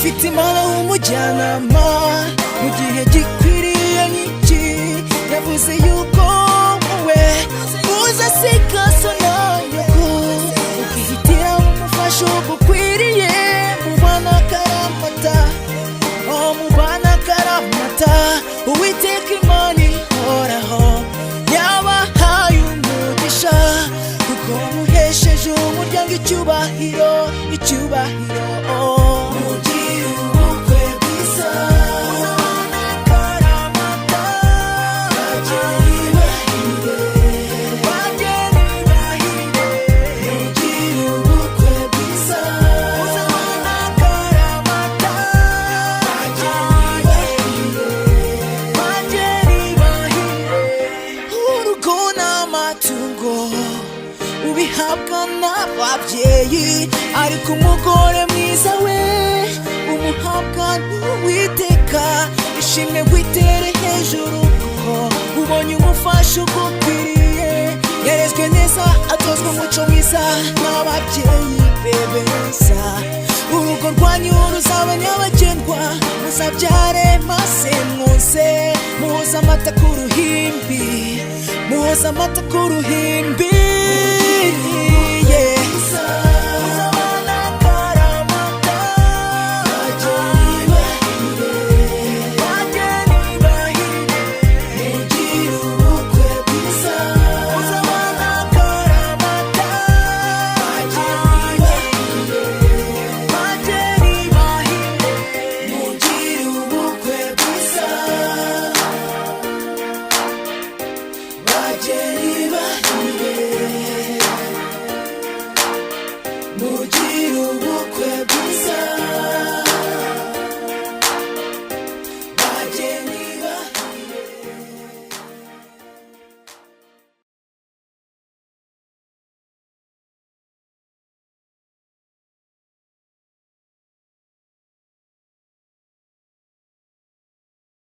ufite Imana w'umujyanama mu gihe gikwiriye nk'iki. Yavuze yuko wowe uzasiga so na nyoko ukihitiramo umufasha ugukwiriye. Mubana akaramata, oh mubana akaramata, Uwiteka Imana ihoraho yabahaye umugisha kuko muhesheje umuryango icyubahiro, icyubahiro. Mugire ubukwe bwiza, mubana akaramata, bageni bahire, bageni bahire. Mugire ubukwe bwiza, mubana akaramata, bageni bahire. Urugo n'amatungo ubihabwa n'ababyeyi, ariko umugore mwiza we umuhabwa n'Uwiteka. Ishimwe witere hejuru kuko ubonye umufasha ugukwiriye. Yarezwe neza atozwa umuco mwiza n'ababyeyi be beza. Urugo rwanyu ruzaba nyabagendwa, muzabyare maze mwuze. Muhoza amata ku ruhimbi, muhoza amata ku ruhimbi.